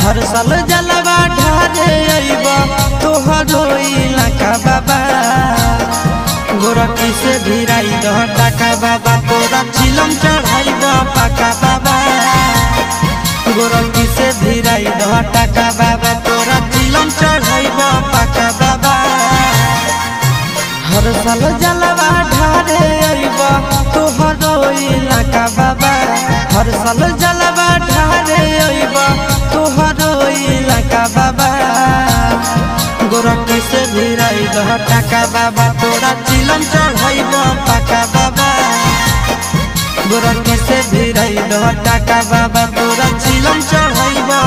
हर साल जलवा ढारे अइब तोहरो इलाका बाबा गोरखी से भिराई दह टाका बाबा तोरा चिलम चढ़ाई द पाका बाबा गोरखी से भिराई दह टाका बाबा तोरा चिलम चढ़ाई द पाका बाबा हर साल जलवा ढारे अइब तोहरो इलाका बाबा हर साल जलवा ढारे अइब तोहरो इलाका बाबा गोरखी से भिराई दह टाका बाबा तोरा चिलम चढ़ाई द पाका बाबा गोरखी से भिराई दह टाका बाबा तोरा चिलम चढ़ाई द